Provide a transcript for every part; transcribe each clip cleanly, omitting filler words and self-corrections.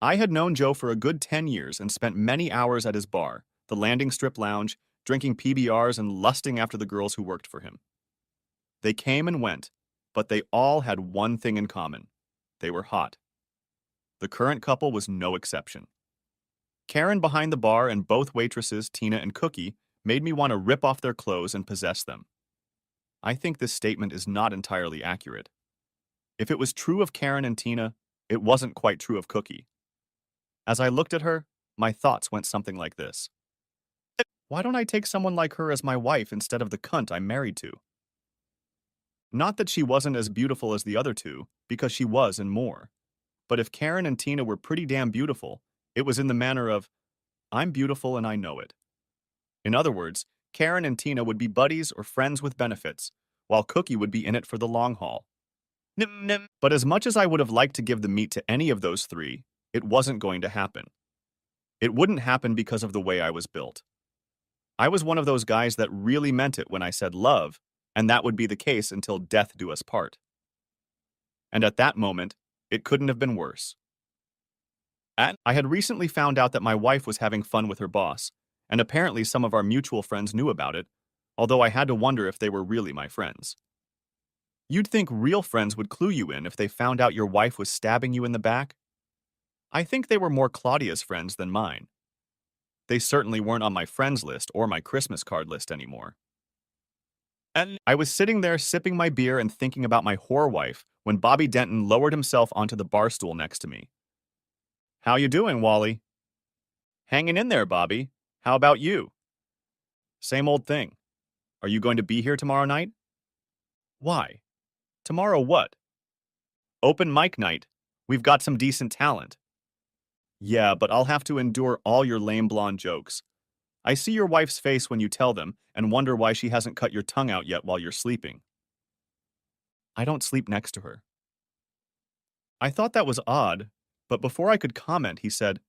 I had known Joe for a good 10 years and spent many hours at his bar, the Landing Strip Lounge, drinking PBRs and lusting after the girls who worked for him. They came and went, but they all had one thing in common. They were hot. The current couple was no exception. Karen behind the bar and both waitresses, Tina and Cookie, made me want to rip off their clothes and possess them. I think this statement is not entirely accurate. If it was true of Karen and Tina, it wasn't quite true of Cookie. As I looked at her, my thoughts went something like this. Why don't I take someone like her as my wife instead of the cunt I'm married to? Not that she wasn't as beautiful as the other two, because she was and more. But if Karen and Tina were pretty damn beautiful, it was in the manner of, I'm beautiful and I know it. In other words, Karen and Tina would be buddies or friends with benefits, while Cookie would be in it for the long haul. But as much as I would have liked to give the meat to any of those three, it wasn't going to happen. It wouldn't happen because of the way I was built. I was one of those guys that really meant it when I said love, and that would be the case until death do us part. And at that moment, it couldn't have been worse. And I had recently found out that my wife was having fun with her boss, and apparently some of our mutual friends knew about it, although I had to wonder if they were really my friends. You'd think real friends would clue you in if they found out your wife was stabbing you in the back. I think they were more Claudia's friends than mine. They certainly weren't on my friends list or my Christmas card list anymore. And I was sitting there sipping my beer and thinking about my whore wife when Bobby Denton lowered himself onto the bar stool next to me. How you doing, Wally? Hanging in there, Bobby. How about you? Same old thing. Are you going to be here tomorrow night? Why? Tomorrow what? Open mic night. We've got some decent talent. Yeah, but I'll have to endure all your lame blonde jokes. I see your wife's face when you tell them and wonder why she hasn't cut your tongue out yet while you're sleeping. I don't sleep next to her. I thought that was odd, but before I could comment, he said,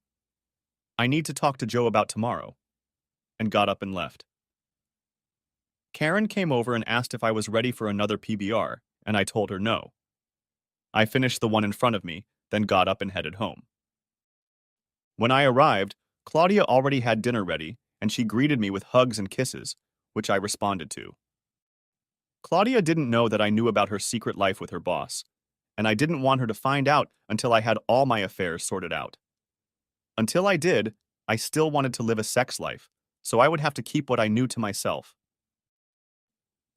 I need to talk to Joe about tomorrow, and got up and left. Karen came over and asked if I was ready for another PBR, and I told her no. I finished the one in front of me, then got up and headed home. When I arrived, Claudia already had dinner ready, and she greeted me with hugs and kisses, which I responded to. Claudia didn't know that I knew about her secret life with her boss, and I didn't want her to find out until I had all my affairs sorted out. Until I did, I still wanted to live a sex life, so I would have to keep what I knew to myself.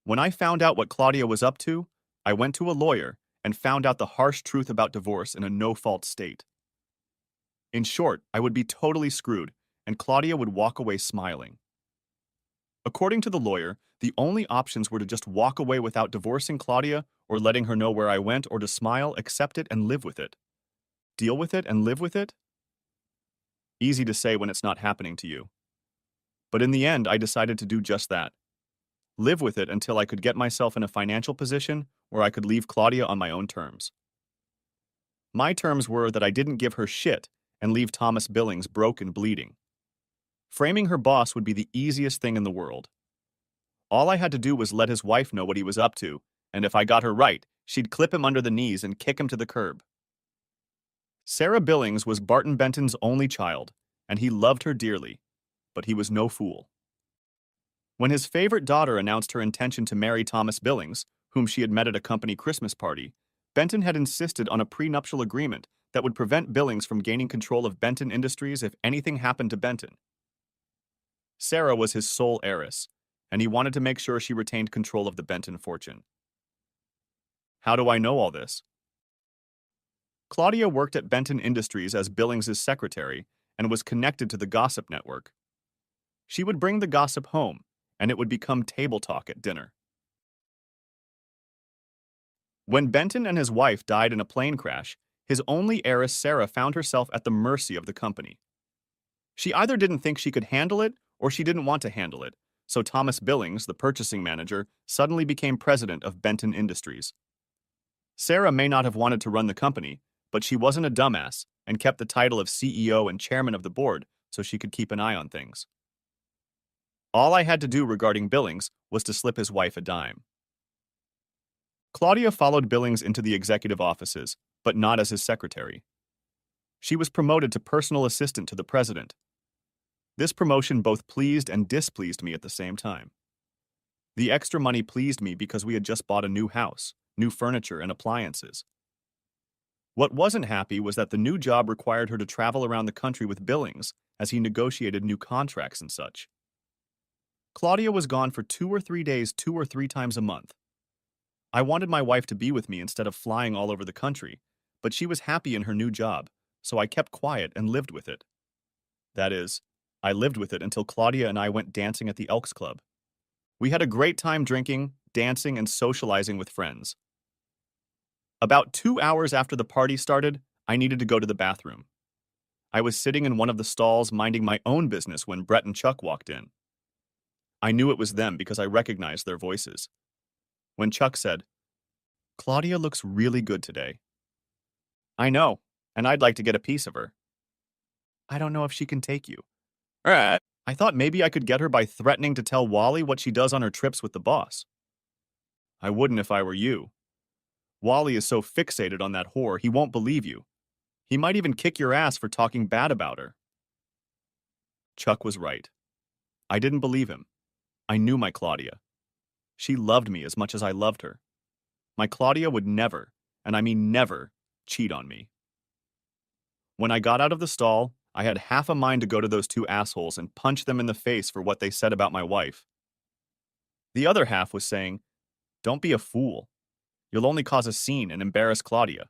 When I found out what Claudia was up to, I went to a lawyer and found out the harsh truth about divorce in a no-fault state. In short, I would be totally screwed, and Claudia would walk away smiling. According to the lawyer, the only options were to just walk away without divorcing Claudia or letting her know where I went, or to smile, accept it, and live with it. Deal with it and live with it? Easy to say when it's not happening to you. But in the end, I decided to do just that. Live with it until I could get myself in a financial position where I could leave Claudia on my own terms. My terms were that I didn't give her shit and leave Thomas Billings broke and bleeding. Framing her boss would be the easiest thing in the world. All I had to do was let his wife know what he was up to, and if I got her right, she'd clip him under the knees and kick him to the curb. Sarah Billings was Barton Benton's only child, and he loved her dearly, but he was no fool. When his favorite daughter announced her intention to marry Thomas Billings, whom she had met at a company Christmas party, Benton had insisted on a prenuptial agreement that would prevent Billings from gaining control of Benton Industries if anything happened to Benton. Sarah was his sole heiress, and he wanted to make sure she retained control of the Benton fortune. How do I know all this? Claudia worked at Benton Industries as Billings' secretary and was connected to the gossip network. She would bring the gossip home, and it would become table talk at dinner. When Benton and his wife died in a plane crash, his only heiress Sarah found herself at the mercy of the company. She either didn't think she could handle it or she didn't want to handle it, so Thomas Billings, the purchasing manager, suddenly became president of Benton Industries. Sarah may not have wanted to run the company, but she wasn't a dumbass and kept the title of CEO and chairman of the board so she could keep an eye on things. All I had to do regarding Billings was to slip his wife a dime. Claudia followed Billings into the executive offices, but not as his secretary. She was promoted to personal assistant to the president. This promotion both pleased and displeased me at the same time. The extra money pleased me because we had just bought a new house, new furniture, and appliances. What wasn't happy was that the new job required her to travel around the country with Billings as he negotiated new contracts and such. Claudia was gone for 2 or 3 days, 2 or 3 times a month. I wanted my wife to be with me instead of flying all over the country, but she was happy in her new job, so I kept quiet and lived with it. That is, I lived with it until Claudia and I went dancing at the Elks Club. We had a great time drinking, dancing, and socializing with friends. About 2 hours after the party started, I needed to go to the bathroom. I was sitting in one of the stalls minding my own business when Brett and Chuck walked in. I knew it was them because I recognized their voices. When Chuck said, "Claudia looks really good today." "I know, and I'd like to get a piece of her." "I don't know if she can take you." "I thought maybe I could get her by threatening to tell Wally what she does on her trips with the boss." "I wouldn't if I were you. Wally is so fixated on that whore, he won't believe you. He might even kick your ass for talking bad about her." Chuck was right. I didn't believe him. I knew my Claudia. She loved me as much as I loved her. My Claudia would never, and I mean never, cheat on me. When I got out of the stall, I had half a mind to go to those two assholes and punch them in the face for what they said about my wife. The other half was saying, "Don't be a fool. You'll only cause a scene and embarrass Claudia."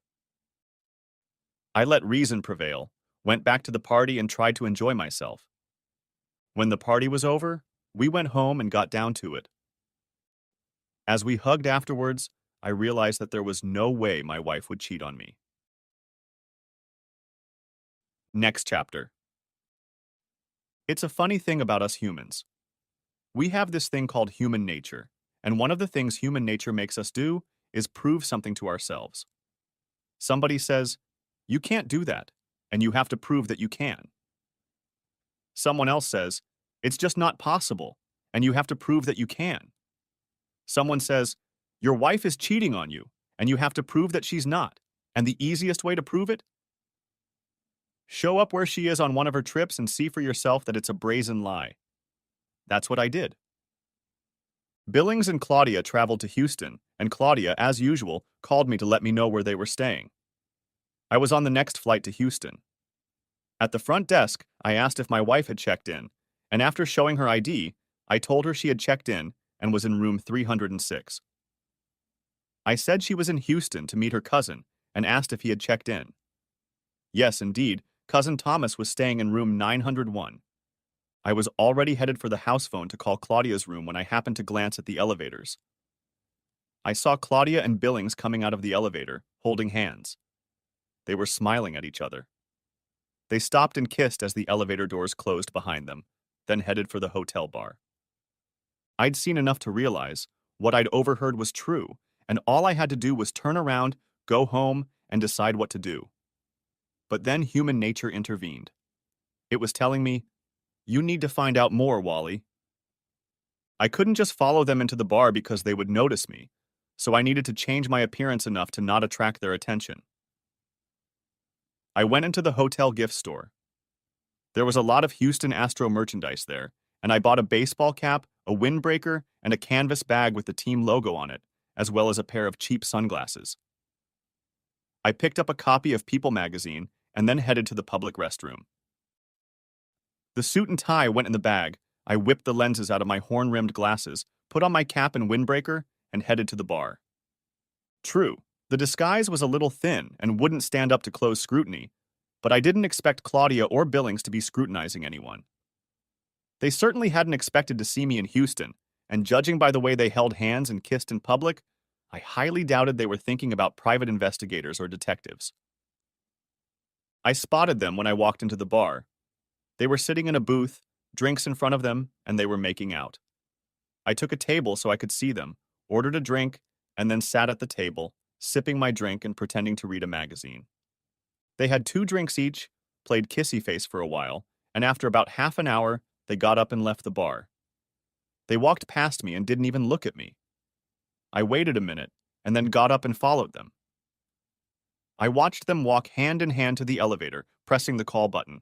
I let reason prevail, went back to the party, and tried to enjoy myself. When the party was over, we went home and got down to it. As we hugged afterwards, I realized that there was no way my wife would cheat on me. Next chapter. It's a funny thing about us humans. We have this thing called human nature, and one of the things human nature makes us do is prove something to ourselves. Somebody says, "You can't do that," and you have to prove that you can. Someone else says, "It's just not possible," and you have to prove that you can. Someone says, "Your wife is cheating on you," and you have to prove that she's not. And the easiest way to prove it? Show up where she is on one of her trips and see for yourself that it's a brazen lie. That's what I did. Billings and Claudia traveled to Houston, and Claudia, as usual, called me to let me know where they were staying. I was on the next flight to Houston. At the front desk, I asked if my wife had checked in, and after showing her ID, I told her she had checked in and was in room 306. I said she was in Houston to meet her cousin and asked if he had checked in. Yes, indeed, Cousin Thomas was staying in room 901. I was already headed for the house phone to call Claudia's room when I happened to glance at the elevators. I saw Claudia and Billings coming out of the elevator, holding hands. They were smiling at each other. They stopped and kissed as the elevator doors closed behind them, then headed for the hotel bar. I'd seen enough to realize what I'd overheard was true, and all I had to do was turn around, go home, and decide what to do. But then human nature intervened. It was telling me, "You need to find out more, Wally." I couldn't just follow them into the bar because they would notice me, so I needed to change my appearance enough to not attract their attention. I went into the hotel gift store. There was a lot of Houston Astro merchandise there, and I bought a baseball cap, a windbreaker, and a canvas bag with the team logo on it, as well as a pair of cheap sunglasses. I picked up a copy of People magazine and then headed to the public restroom. The suit and tie went in the bag. I whipped the lenses out of my horn-rimmed glasses, put on my cap and windbreaker, and headed to the bar. True, the disguise was a little thin and wouldn't stand up to close scrutiny, but I didn't expect Claudia or Billings to be scrutinizing anyone. They certainly hadn't expected to see me in Houston, and judging by the way they held hands and kissed in public, I highly doubted they were thinking about private investigators or detectives. I spotted them when I walked into the bar. They were sitting in a booth, drinks in front of them, and they were making out. I took a table so I could see them, ordered a drink, and then sat at the table, sipping my drink and pretending to read a magazine. They had 2 drinks each, played kissy face for a while, and after about half an hour, they got up and left the bar. They walked past me and didn't even look at me. I waited a minute, and then got up and followed them. I watched them walk hand in hand to the elevator, pressing the call button.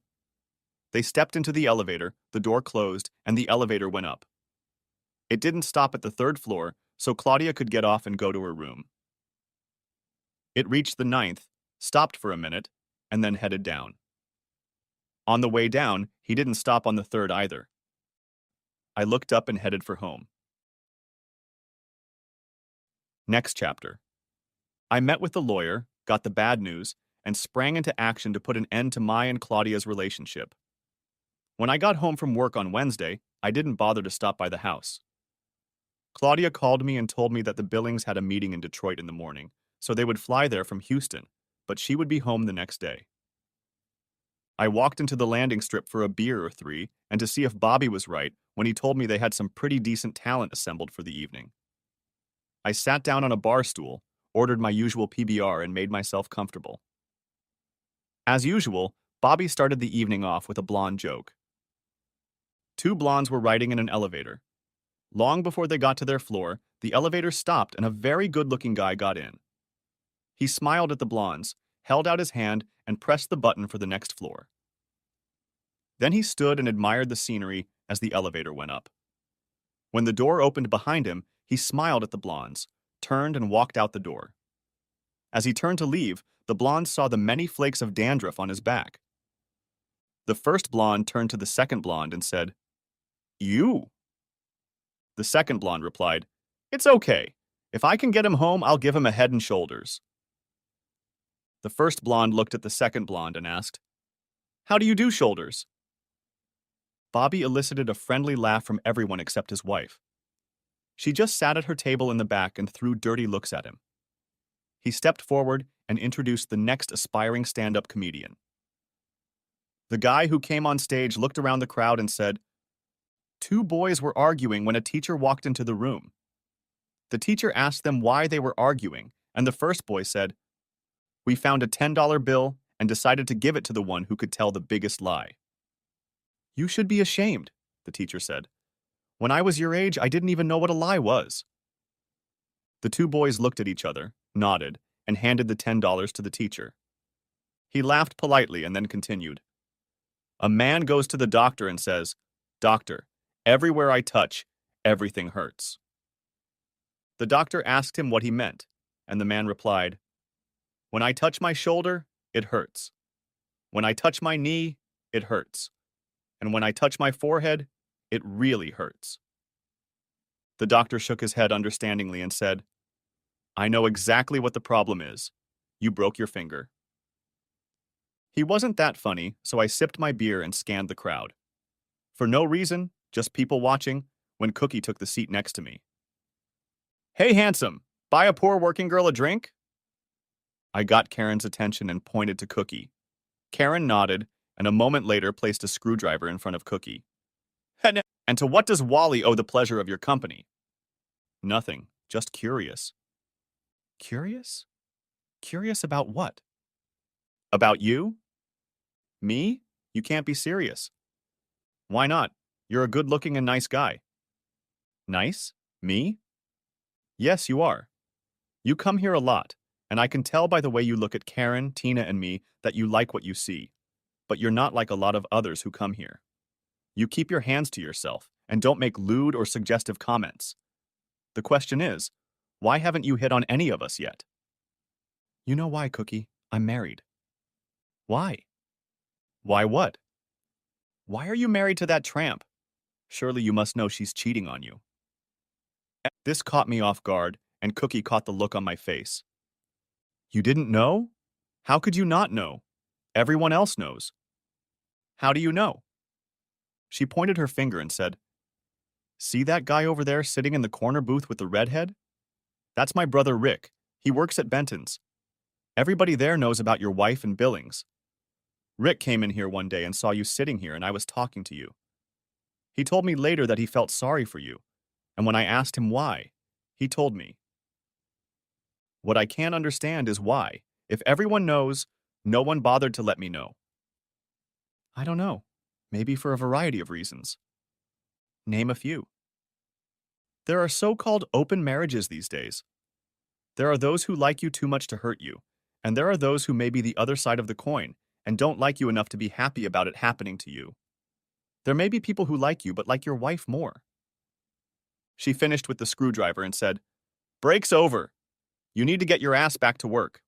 They stepped into the elevator, the door closed, and the elevator went up. It didn't stop at the third floor, so Claudia could get off and go to her room. It reached the ninth, stopped for a minute, and then headed down. On the way down, he didn't stop on the third either. I looked up and headed for home. Next chapter. I met with the lawyer, got the bad news, and sprang into action to put an end to my and Claudia's relationship. When I got home from work on Wednesday, I didn't bother to stop by the house. Claudia called me and told me that the Billings had a meeting in Detroit in the morning, so they would fly there from Houston, but she would be home the next day. I walked into the landing strip for a beer or three and to see if Bobby was right when he told me they had some pretty decent talent assembled for the evening. I sat down on a bar stool, ordered my usual PBR, and made myself comfortable. As usual, Bobby started the evening off with a blonde joke. Two blondes were riding in an elevator. Long before they got to their floor, the elevator stopped and a very good-looking guy got in. He smiled at the blondes, held out his hand, and pressed the button for the next floor. Then he stood and admired the scenery as the elevator went up. When the door opened behind him, he smiled at the blondes, turned and walked out the door. As he turned to leave, the blondes saw the many flakes of dandruff on his back. The first blonde turned to the second blonde and said, "You." The second blonde replied, "It's okay. If I can get him home, I'll give him a head and shoulders." The first blonde looked at the second blonde and asked, "How do you do, shoulders?" Bobby elicited a friendly laugh from everyone except his wife. She just sat at her table in the back and threw dirty looks at him. He stepped forward and introduced the next aspiring stand-up comedian. The guy who came on stage looked around the crowd and said, "Two boys were arguing when a teacher walked into the room. The teacher asked them why they were arguing, and the first boy said, 'We found a $10 bill and decided to give it to the one who could tell the biggest lie.' 'You should be ashamed,' the teacher said. 'When I was your age, I didn't even know what a lie was.'" The two boys looked at each other, nodded, and handed the $10 to the teacher. He laughed politely and then continued, "A man goes to the doctor and says, 'Doctor, everywhere I touch, everything hurts.' The doctor asked him what he meant, and the man replied, 'When I touch my shoulder, it hurts. When I touch my knee, it hurts. And when I touch my forehead, it really hurts.'" The doctor shook his head understandingly and said, "I know exactly what the problem is. You broke your finger." He wasn't that funny, so I sipped my beer and scanned the crowd. For no reason, just people watching, when Cookie took the seat next to me. "Hey, handsome, buy a poor working girl a drink?" I got Karen's attention and pointed to Cookie. Karen nodded, and a moment later placed a screwdriver in front of Cookie. "And to what does Wally owe the pleasure of your company?" "Nothing, just curious." "Curious? Curious about what?" "About you?" "Me? You can't be serious." "Why not? You're a good-looking and nice guy." "Nice? Me?" "Yes, you are. You come here a lot, and I can tell by the way you look at Karen, Tina, and me that you like what you see. But you're not like a lot of others who come here. You keep your hands to yourself and don't make lewd or suggestive comments. The question is, why haven't you hit on any of us yet?" "You know why, Cookie? I'm married." "Why?" "Why what?" "Why are you married to that tramp? Surely you must know she's cheating on you." This caught me off guard, and Cookie caught the look on my face. "You didn't know? How could you not know? Everyone else knows." "How do you know?" She pointed her finger and said, "See that guy over there sitting in the corner booth with the redhead? That's my brother Rick. He works at Benton's. Everybody there knows about your wife and Billings. Rick came in here one day and saw you sitting here, and I was talking to you. He told me later that he felt sorry for you, and when I asked him why, he told me. What I can't understand is why, if everyone knows, no one bothered to let me know." "I don't know. Maybe for a variety of reasons." "Name a few." "There are so-called open marriages these days. There are those who like you too much to hurt you, and there are those who may be the other side of the coin, and don't like you enough to be happy about it happening to you. There may be people who like you but like your wife more. She finished with the screwdriver and said, "Break's over. You need to get your ass back to work."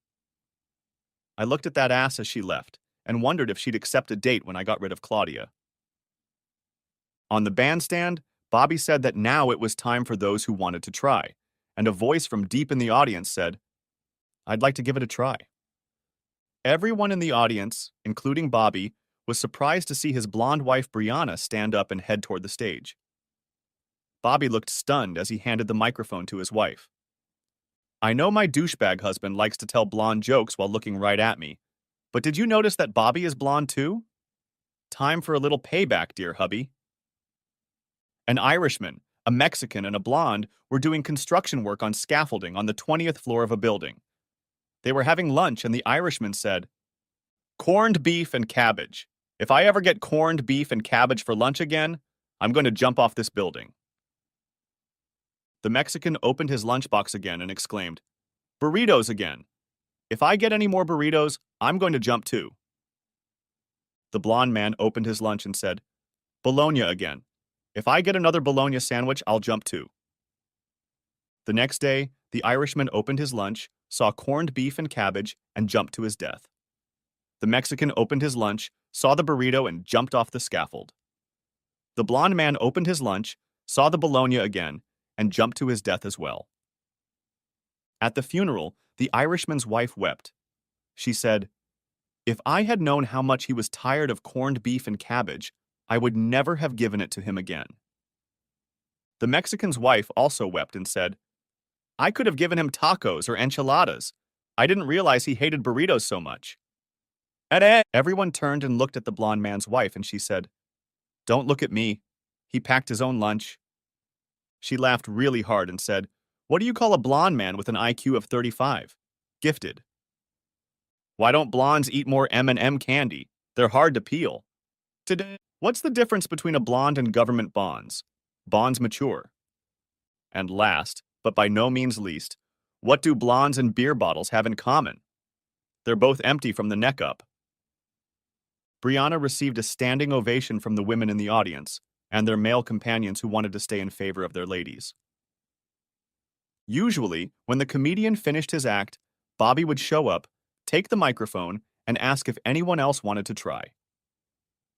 I looked at that ass as she left and wondered if she'd accept a date when I got rid of Claudia. On the bandstand, Bobby said that now it was time for those who wanted to try, and a voice from deep in the audience said, "I'd like to give it a try." Everyone in the audience, including Bobby, was surprised to see his blonde wife Brianna stand up and head toward the stage. Bobby looked stunned as he handed the microphone to his wife. "I know my douchebag husband likes to tell blonde jokes while looking right at me, but did you notice that Bobby is blonde too? Time for a little payback, dear hubby." An Irishman, a Mexican, and a blonde were doing construction work on scaffolding on the 20th floor of a building. They were having lunch, and the Irishman said, "Corned beef and cabbage. If I ever get corned beef and cabbage for lunch again, I'm going to jump off this building." The Mexican opened his lunchbox again and exclaimed, "Burritos again. If I get any more burritos, I'm going to jump too." The blonde man opened his lunch and said, "Bologna again. If I get another bologna sandwich, I'll jump too." The next day, the Irishman opened his lunch, saw corned beef and cabbage, and jumped to his death. The Mexican opened his lunch, saw the burrito, and jumped off the scaffold. The blonde man opened his lunch, saw the bologna again, and jumped to his death as well. At the funeral, the Irishman's wife wept. She said, "If I had known how much he was tired of corned beef and cabbage, I would never have given it to him again." The Mexican's wife also wept and said, "I could have given him tacos or enchiladas. I didn't realize he hated burritos so much." Everyone turned and looked at the blonde man's wife, and she said, "Don't look at me. He packed his own lunch." She laughed really hard and said, "What do you call a blonde man with an IQ of 35? Gifted." "Why don't blondes eat more M&M candy? They're hard to peel." Today, what's the difference between a blonde and government bonds? Bonds mature. And last, but by no means least, what do blondes and beer bottles have in common? They're both empty from the neck up. Brianna received a standing ovation from the women in the audience and their male companions who wanted to stay in favor of their ladies. Usually, when the comedian finished his act, Bobby would show up, take the microphone, and ask if anyone else wanted to try.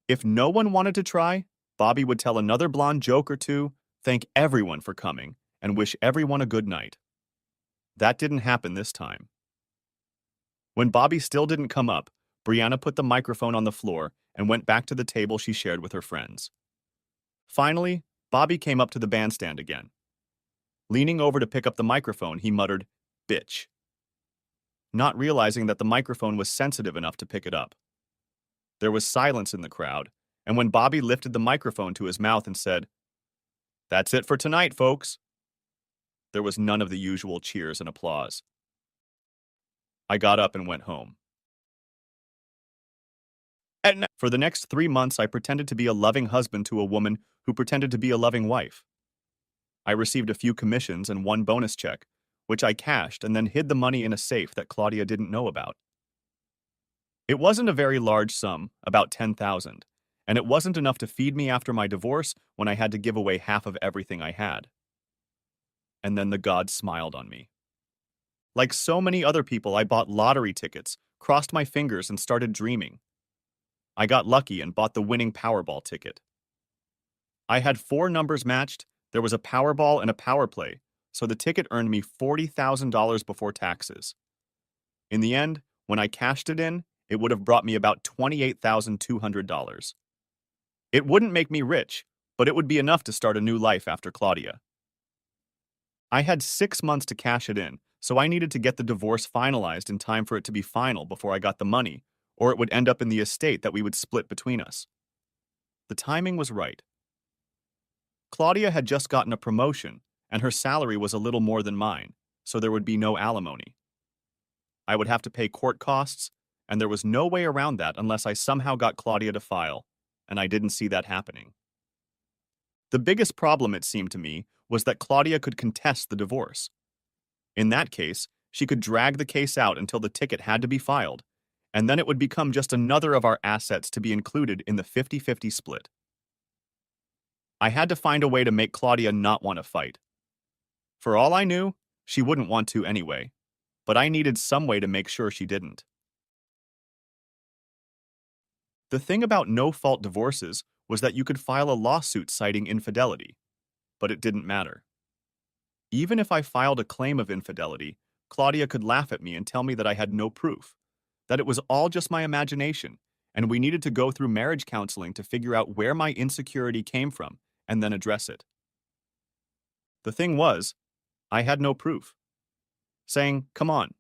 If no one wanted to try, Bobby would tell another blonde joke or two, thank everyone for coming, and wish everyone a good night. That didn't happen this time. When Bobby still didn't come up, Brianna put the microphone on the floor and went back to the table she shared with her friends. Finally, Bobby came up to the bandstand again. Leaning over to pick up the microphone, he muttered, "Bitch," not realizing that the microphone was sensitive enough to pick it up. There was silence in the crowd, and when Bobby lifted the microphone to his mouth and said, "That's it for tonight, folks," there was none of the usual cheers and applause. I got up and went home. For the next 3 months, I pretended to be a loving husband to a woman who pretended to be a loving wife. I received a few commissions and one bonus check, which I cashed and then hid the money in a safe that Claudia didn't know about. It wasn't a very large sum, about $10,000, and it wasn't enough to feed me after my divorce when I had to give away half of everything I had. And then the gods smiled on me. Like so many other people, I bought lottery tickets, crossed my fingers, and started dreaming. I got lucky and bought the winning Powerball ticket. I had 4 numbers matched, there was a Powerball and a power play, so the ticket earned me $40,000 before taxes. In the end, when I cashed it in, it would have brought me about $28,200. It wouldn't make me rich, but it would be enough to start a new life after Claudia. I had 6 months to cash it in, so I needed to get the divorce finalized in time for it to be final before I got the money, or it would end up in the estate that we would split between us. The timing was right. Claudia had just gotten a promotion, and her salary was a little more than mine, so there would be no alimony. I would have to pay court costs, and there was no way around that unless I somehow got Claudia to file, and I didn't see that happening. The biggest problem, it seemed to me, was that Claudia could contest the divorce. In that case, she could drag the case out until the ticket had to be filed, and then it would become just another of our assets to be included in the 50-50 split. I had to find a way to make Claudia not want to fight. For all I knew, she wouldn't want to anyway, but I needed some way to make sure she didn't. The thing about no-fault divorces was that you could file a lawsuit citing infidelity, but it didn't matter. Even if I filed a claim of infidelity, Claudia could laugh at me and tell me that I had no proof, that it was all just my imagination, and we needed to go through marriage counseling to figure out where my insecurity came from and then address it. The thing was, I had no proof. Saying, "Come on,"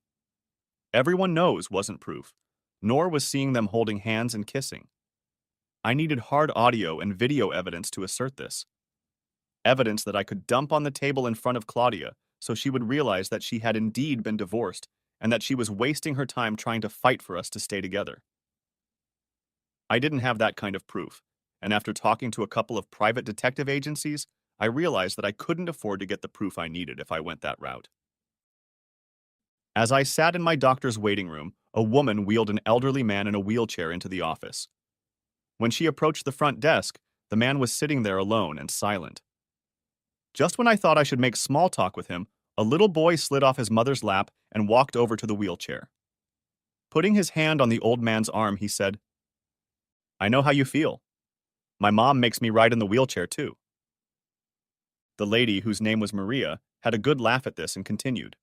everyone knows wasn't proof, nor was seeing them holding hands and kissing. I needed hard audio and video evidence to assert this. Evidence that I could dump on the table in front of Claudia so she would realize that she had indeed been divorced and that she was wasting her time trying to fight for us to stay together. I didn't have that kind of proof, and after talking to a couple of private detective agencies, I realized that I couldn't afford to get the proof I needed if I went that route. As I sat in my doctor's waiting room, a woman wheeled an elderly man in a wheelchair into the office. When she approached the front desk, the man was sitting there alone and silent. Just when I thought I should make small talk with him, a little boy slid off his mother's lap and walked over to the wheelchair. Putting his hand on the old man's arm, he said, "I know how you feel. My mom makes me ride in the wheelchair too." The lady, whose name was Maria, had a good laugh at this and continued,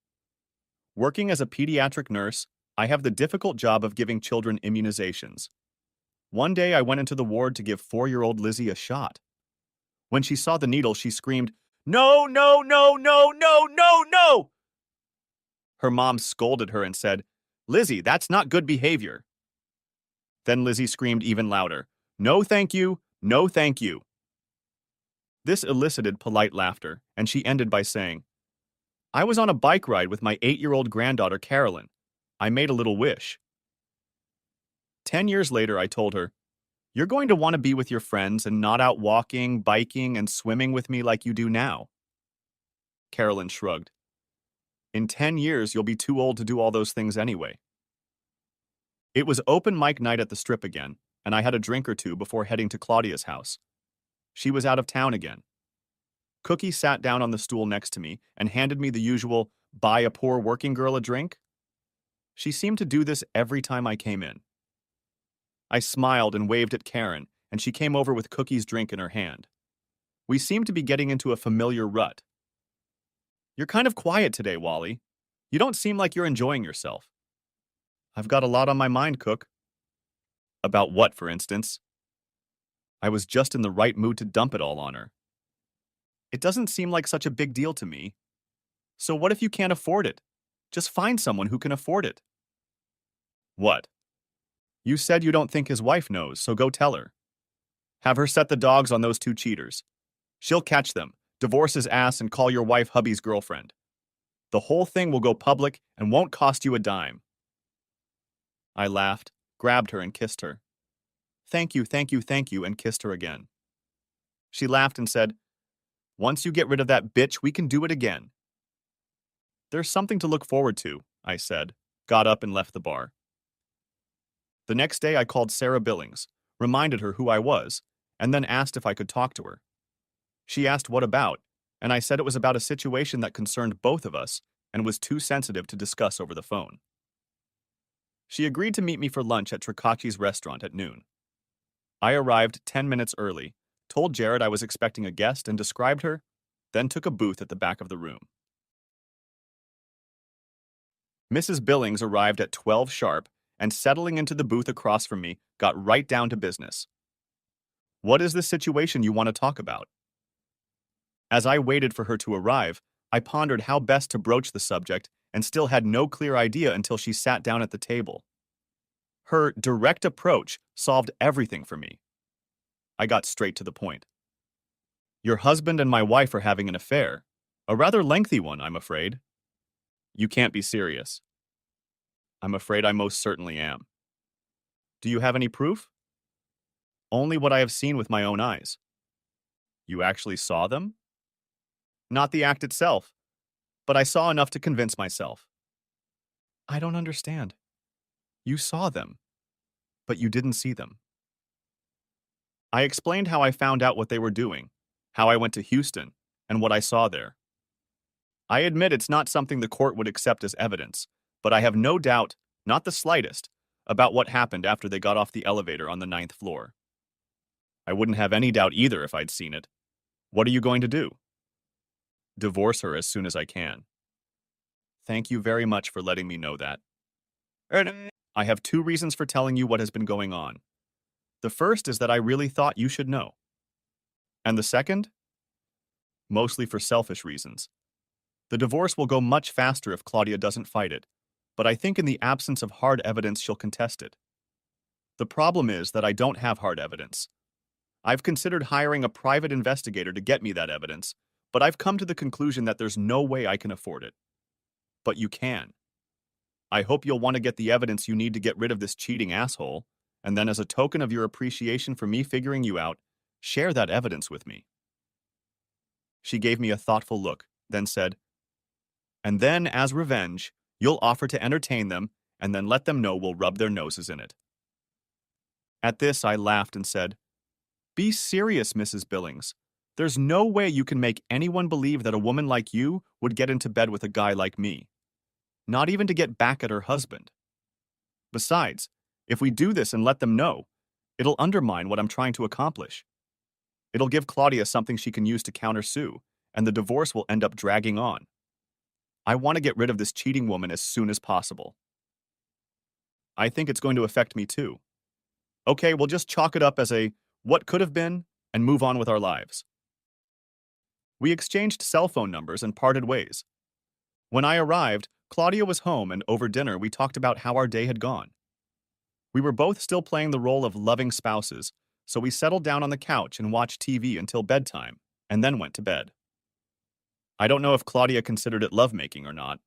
"Working as a pediatric nurse, I have the difficult job of giving children immunizations. One day I went into the ward to give 4-year-old Lizzie a shot. When she saw the needle, she screamed, 'No, no, no, no, no, no, no!' Her mom scolded her and said, 'Lizzie, that's not good behavior.' Then Lizzie screamed even louder, 'No, thank you, no, thank you.' This elicited polite laughter, and she ended by saying, 'I was on a bike ride with my 8-year-old granddaughter, Carolyn. I made a little wish.' 10 years later, I told her, 'You're going to want to be with your friends and not out walking, biking, and swimming with me like you do now.' Carolyn shrugged. 'In 10 years, you'll be too old to do all those things anyway.' It was open mic night at the Strip again, and I had a drink or two before heading to Claudia's house. She was out of town again. Cookie sat down on the stool next to me and handed me the usual, "buy a poor working girl a drink." She seemed to do this every time I came in. I smiled and waved at Karen, and she came over with Cookie's drink in her hand. We seemed to be getting into a familiar rut. "You're kind of quiet today, Wally. You don't seem like you're enjoying yourself." "I've got a lot on my mind, Cook." "About what, for instance?" I was just in the right mood to dump it all on her. "It doesn't seem like such a big deal to me. So what if you can't afford it? Just find someone who can afford it." "What?" "You said you don't think his wife knows, so go tell her. Have her set the dogs on those two cheaters. She'll catch them, divorce his ass, and call your wife hubby's girlfriend. The whole thing will go public and won't cost you a dime." I laughed, grabbed her, and kissed her. "Thank you, thank you, thank you," and kissed her again. She laughed and said, "Once you get rid of that bitch, we can do it again." "There's something to look forward to," I said, got up and left the bar. The next day I called Sarah Billings, reminded her who I was, and then asked if I could talk to her. She asked what about, and I said it was about a situation that concerned both of us and was too sensitive to discuss over the phone. She agreed to meet me for lunch at Tricacci's restaurant at noon. I arrived 10 minutes early, told Jared I was expecting a guest and described her, then took a booth at the back of the room. Mrs. Billings arrived at 12 sharp and, settling into the booth across from me, got right down to business. "What is this situation you want to talk about?" As I waited for her to arrive, I pondered how best to broach the subject and still had no clear idea until she sat down at the table. Her direct approach solved everything for me. I got straight to the point. "Your husband and my wife are having an affair. A rather lengthy one, I'm afraid." "You can't be serious." "I'm afraid I most certainly am." "Do you have any proof?" "Only what I have seen with my own eyes." "You actually saw them?" "Not the act itself, but I saw enough to convince myself." "I don't understand." You saw them, but you didn't see them. I explained how I found out what they were doing, how I went to Houston, and what I saw there. I admit it's not something the court would accept as evidence, but I have no doubt, not the slightest, about what happened after they got off the elevator on the ninth floor. I wouldn't have any doubt either if I'd seen it. What are you going to do? Divorce her as soon as I can. Thank you very much for letting me know that. I have two reasons for telling you what has been going on. The first is that I really thought you should know. And the second? Mostly for selfish reasons. The divorce will go much faster if Claudia doesn't fight it, but I think in the absence of hard evidence she'll contest it. The problem is that I don't have hard evidence. I've considered hiring a private investigator to get me that evidence, but I've come to the conclusion that there's no way I can afford it. But you can. I hope you'll want to get the evidence you need to get rid of this cheating asshole, and then as a token of your appreciation for me figuring you out, share that evidence with me. She gave me a thoughtful look, then said, and then, as revenge, you'll offer to entertain them and then let them know we'll rub their noses in it. At this, I laughed and said, be serious, Mrs. Billings. There's no way you can make anyone believe that a woman like you would get into bed with a guy like me. Not even to get back at her husband. Besides, if we do this and let them know, it'll undermine what I'm trying to accomplish. It'll give Claudia something she can use to countersue, and the divorce will end up dragging on. I want to get rid of this cheating woman as soon as possible. I think it's going to affect me too. Okay, we'll just chalk it up as a what could have been and move on with our lives. We exchanged cell phone numbers and parted ways. When I arrived, Claudia was home, and over dinner we talked about how our day had gone. We were both still playing the role of loving spouses, so we settled down on the couch and watched TV until bedtime, and then went to bed. I don't know if Claudia considered it lovemaking or not.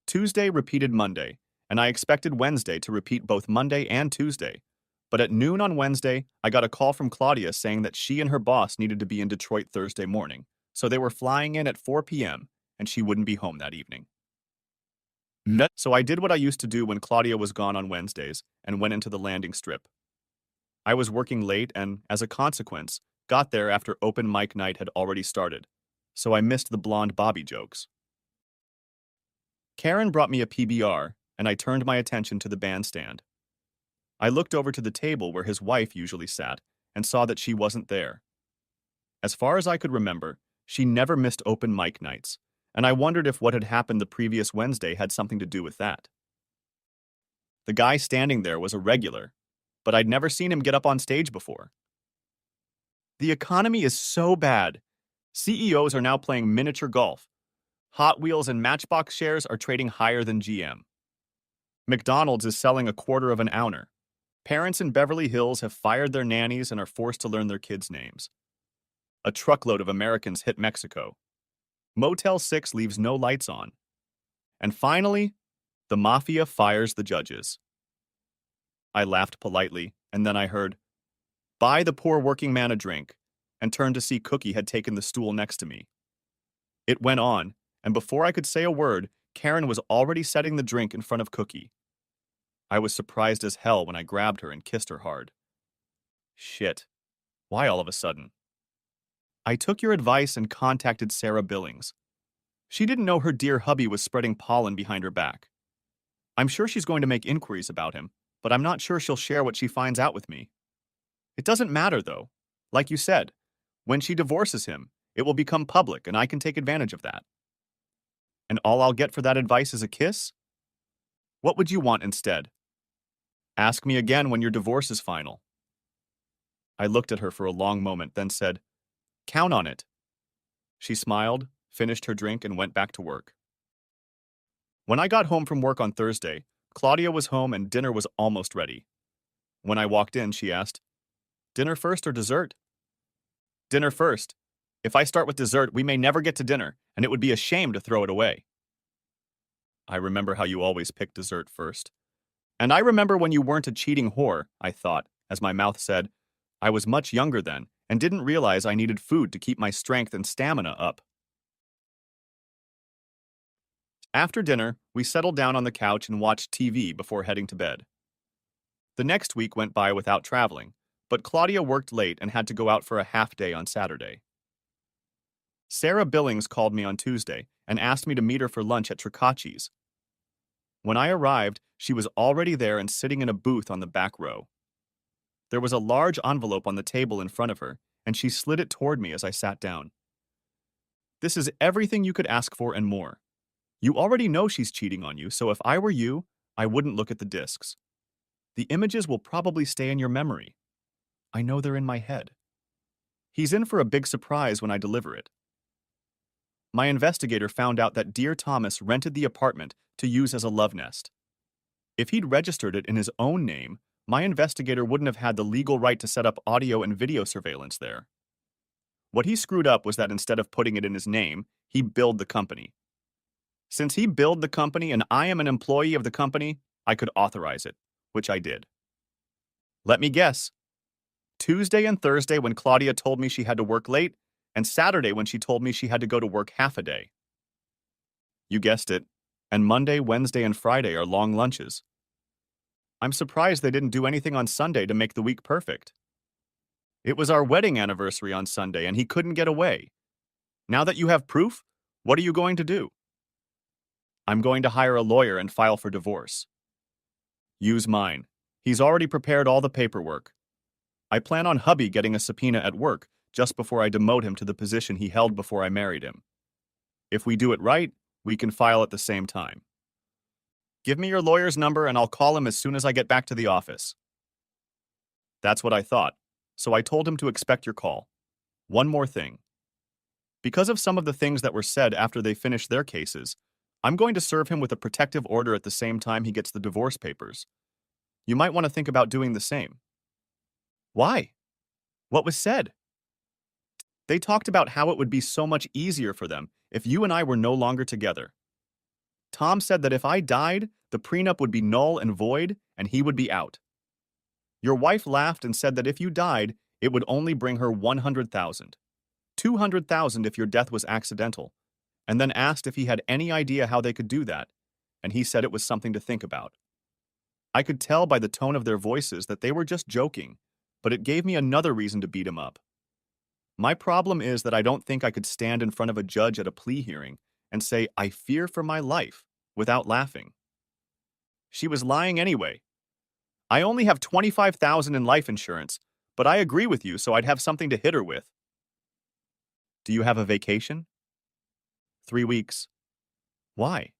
Tuesday repeated Monday, and I expected Wednesday to repeat both Monday and Tuesday. But at noon on Wednesday, I got a call from Claudia saying that she and her boss needed to be in Detroit Thursday morning, so they were flying in at 4 p.m., and she wouldn't be home that evening. So I did what I used to do when Claudia was gone on Wednesdays and went into the landing strip. I was working late and, as a consequence, got there after open mic night had already started, so I missed the blonde Bobby jokes. Karen brought me a PBR, and I turned my attention to the bandstand. I looked over to the table where his wife usually sat and saw that she wasn't there. As far as I could remember, she never missed open mic nights, and I wondered if what had happened the previous Wednesday had something to do with that. The guy standing there was a regular, but I'd never seen him get up on stage before. The economy is so bad. CEOs are now playing miniature golf. Hot Wheels and Matchbox shares are trading higher than GM. McDonald's is selling a quarter of an owner. Parents in Beverly Hills have fired their nannies and are forced to learn their kids' names. A truckload of Americans hit Mexico. Motel 6 leaves no lights on. And finally, the mafia fires the judges. I laughed politely, and then I heard, buy the poor working man a drink, and turned to see Cookie had taken the stool next to me. It went on, and before I could say a word, Karen was already setting the drink in front of Cookie. I was surprised as hell when I grabbed her and kissed her hard. Shit. Why all of a sudden? I took your advice and contacted Sarah Billings. She didn't know her dear hubby was spreading pollen behind her back. I'm sure she's going to make inquiries about him, but I'm not sure she'll share what she finds out with me. It doesn't matter, though. Like you said, when she divorces him, it will become public and I can take advantage of that. And all I'll get for that advice is a kiss? What would you want instead? Ask me again when your divorce is final. I looked at her for a long moment, then said, count on it. She smiled, finished her drink, and went back to work. When I got home from work on Thursday, Claudia was home and dinner was almost ready. When I walked in, she asked, dinner first or dessert? Dinner first. If I start with dessert, we may never get to dinner, and it would be a shame to throw it away. I remember how you always pick dessert first. And I remember when you weren't a cheating whore, I thought, as my mouth said, I was much younger then, and didn't realize I needed food to keep my strength and stamina up. After dinner, we settled down on the couch and watched TV before heading to bed. The next week went by without traveling, but Claudia worked late and had to go out for a half day on Saturday. Sarah Billings called me on Tuesday and asked me to meet her for lunch at Tricacci's. When I arrived, she was already there and sitting in a booth on the back row. There was a large envelope on the table in front of her, and she slid it toward me as I sat down. This is everything you could ask for and more. You already know she's cheating on you, so if I were you, I wouldn't look at the discs. The images will probably stay in your memory. I know they're in my head. He's in for a big surprise when I deliver it. My investigator found out that Dear Thomas rented the apartment to use as a love nest. If he'd registered it in his own name, my investigator wouldn't have had the legal right to set up audio and video surveillance there. What he screwed up was that instead of putting it in his name, he billed the company. Since he billed the company and I am an employee of the company, I could authorize it, which I did. Let me guess. Tuesday and Thursday when Claudia told me she had to work late, and Saturday when she told me she had to go to work half a day. You guessed it, and Monday, Wednesday, and Friday are long lunches. I'm surprised they didn't do anything on Sunday to make the week perfect. It was our wedding anniversary on Sunday, and he couldn't get away. Now that you have proof, what are you going to do? I'm going to hire a lawyer and file for divorce. Use mine. He's already prepared all the paperwork. I plan on hubby getting a subpoena at work just before I demote him to the position he held before I married him. If we do it right, we can file at the same time. Give me your lawyer's number and I'll call him as soon as I get back to the office. That's what I thought, so I told him to expect your call. One more thing. Because of some of the things that were said after they finished their cases, I'm going to serve him with a protective order at the same time he gets the divorce papers. You might want to think about doing the same. Why? What was said? They talked about how it would be so much easier for them if you and I were no longer together. Tom said that if I died, the prenup would be null and void and he would be out. Your wife laughed and said that if you died, it would only bring her $100,000. $200,000 if your death was accidental, and then asked if he had any idea how they could do that, and he said it was something to think about. I could tell by the tone of their voices that they were just joking, but it gave me another reason to beat him up. My problem is that I don't think I could stand in front of a judge at a plea hearing and say, I fear for my life, without laughing. She was lying anyway. I only have $25,000 in life insurance, but I agree with you so I'd have something to hit her with. Do you have a vacation? 3 weeks. Why?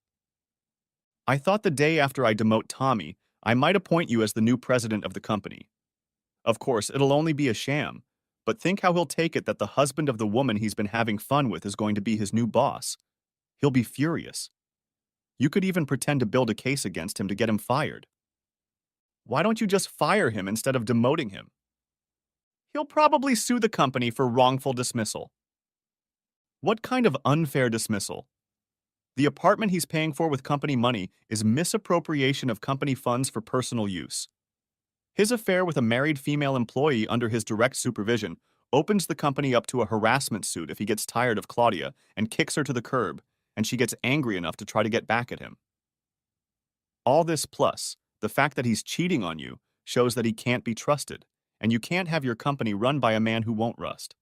I thought the day after I demote Tommy, I might appoint you as the new president of the company. Of course, it'll only be a sham, but think how he'll take it that the husband of the woman he's been having fun with is going to be his new boss. He'll be furious. You could even pretend to build a case against him to get him fired. Why don't you just fire him instead of demoting him? He'll probably sue the company for wrongful dismissal. What kind of unfair dismissal? The apartment he's paying for with company money is misappropriation of company funds for personal use. His affair with a married female employee under his direct supervision opens the company up to a harassment suit if he gets tired of Claudia and kicks her to the curb, and she gets angry enough to try to get back at him. All this plus the fact that he's cheating on you shows that he can't be trusted, and you can't have your company run by a man who won't rust.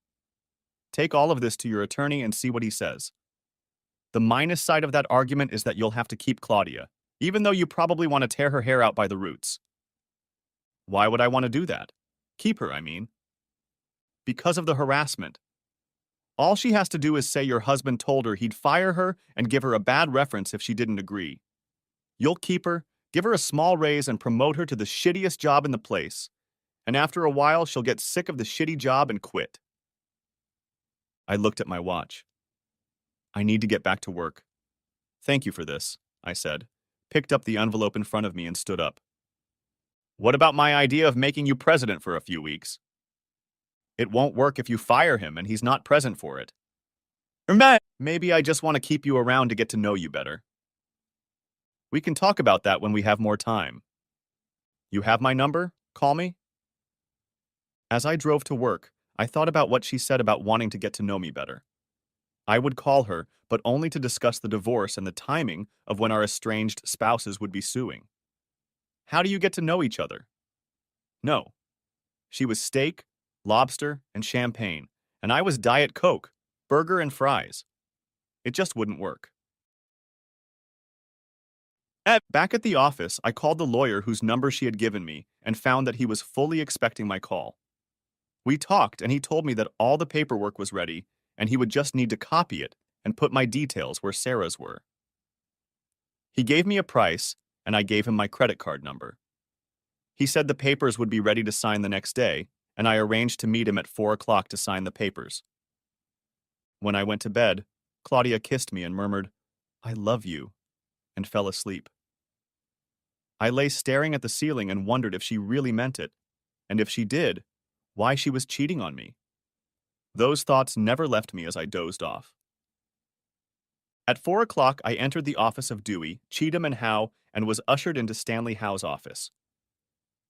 Take all of this to your attorney and see what he says. The minus side of that argument is that you'll have to keep Claudia, even though you probably want to tear her hair out by the roots. Why would I want to do that? Keep her, I mean. Because of the harassment. All she has to do is say your husband told her he'd fire her and give her a bad reference if she didn't agree. You'll keep her, give her a small raise, and promote her to the shittiest job in the place. And after a while, she'll get sick of the shitty job and quit. I looked at my watch. I need to get back to work. Thank you for this, I said, picked up the envelope in front of me and stood up. What about my idea of making you president for a few weeks? It won't work if you fire him and he's not present for it. Maybe I just want to keep you around to get to know you better. We can talk about that when we have more time. You have my number? Call me. As I drove to work, I thought about what she said about wanting to get to know me better. I would call her, but only to discuss the divorce and the timing of when our estranged spouses would be suing. How do you get to know each other? No. She was steak, lobster, and champagne, and I was Diet Coke, burger, and fries. It just wouldn't work. Back at the office, I called the lawyer whose number she had given me and found that he was fully expecting my call. We talked, and he told me that all the paperwork was ready, and he would just need to copy it and put my details where Sarah's were. He gave me a price, and I gave him my credit card number. He said the papers would be ready to sign the next day, and I arranged to meet him at 4 o'clock to sign the papers. When I went to bed, Claudia kissed me and murmured, "I love you," and fell asleep. I lay staring at the ceiling and wondered if she really meant it, and if she did, why she was cheating on me. Those thoughts never left me as I dozed off. At 4 o'clock, I entered the office of Dewey, Cheatham and Howe and was ushered into Stanley Howe's office.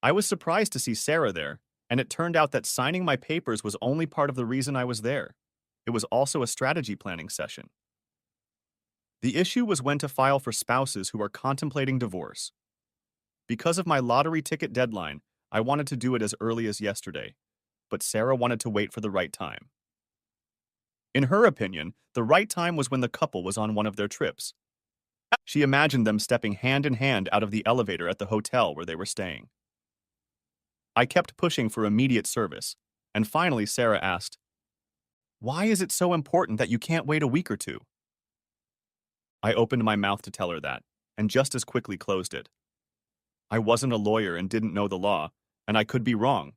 I was surprised to see Sarah there, and it turned out that signing my papers was only part of the reason I was there. It was also a strategy planning session. The issue was when to file for spouses who are contemplating divorce. Because of my lottery ticket deadline, I wanted to do it as early as yesterday, but Sarah wanted to wait for the right time. In her opinion, the right time was when the couple was on one of their trips. She imagined them stepping hand in hand out of the elevator at the hotel where they were staying. I kept pushing for immediate service, and finally Sarah asked, "Why is it so important that you can't wait a week or two?" I opened my mouth to tell her that, and just as quickly closed it. I wasn't a lawyer and didn't know the law, and I could be wrong,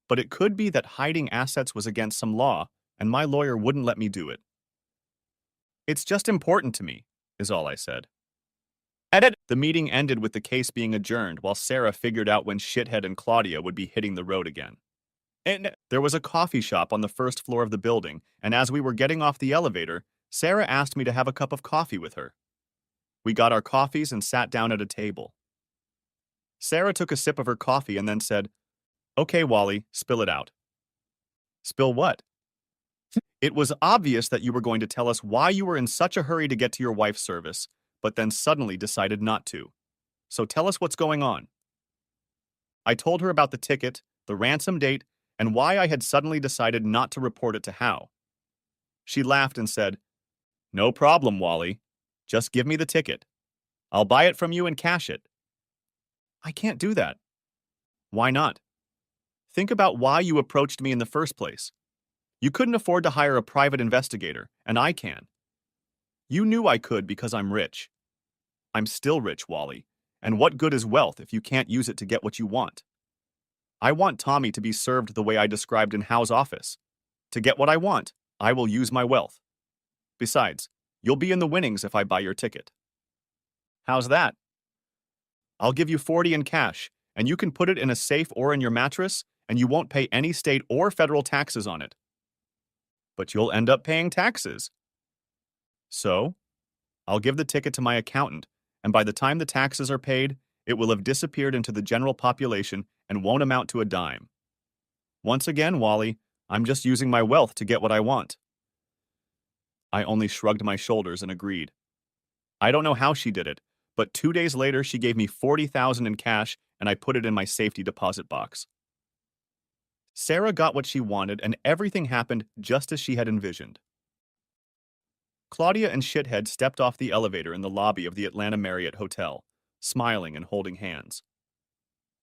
but it could be that hiding assets was against some law, and my lawyer wouldn't let me do it. "It's just important to me," is all I said. The meeting ended with the case being adjourned while Sarah figured out when Shithead and Claudia would be hitting the road again. And there was a coffee shop on the first floor of the building, and as we were getting off the elevator, Sarah asked me to have a cup of coffee with her. We got our coffees and sat down at a table. Sarah took a sip of her coffee and then said, "Okay, Wally, spill it out." "Spill what?" "It was obvious that you were going to tell us why you were in such a hurry to get to your wife's service, but then suddenly decided not to. So tell us what's going on." I told her about the ticket, the ransom date, and why I had suddenly decided not to report it to Howe. She laughed and said, "No problem, Wally. Just give me the ticket. I'll buy it from you and cash it." "I can't do that." "Why not? Think about why you approached me in the first place. You couldn't afford to hire a private investigator, and I can. You knew I could because I'm rich. I'm still rich, Wally, and what good is wealth if you can't use it to get what you want? I want Tommy to be served the way I described in Howe's office. To get what I want, I will use my wealth. Besides, you'll be in the winnings if I buy your ticket." "How's that?" "I'll give you 40 in cash, and you can put it in a safe or in your mattress, and you won't pay any state or federal taxes on it." "But you'll end up paying taxes." "So? I'll give the ticket to my accountant, and by the time the taxes are paid, it will have disappeared into the general population and won't amount to a dime. Once again, Wally, I'm just using my wealth to get what I want." I only shrugged my shoulders and agreed. I don't know how she did it, but 2 days later she gave me 40,000 in cash and I put it in my safety deposit box. Sarah got what she wanted and everything happened just as she had envisioned. Claudia and Shithead stepped off the elevator in the lobby of the Atlanta Marriott Hotel, smiling and holding hands.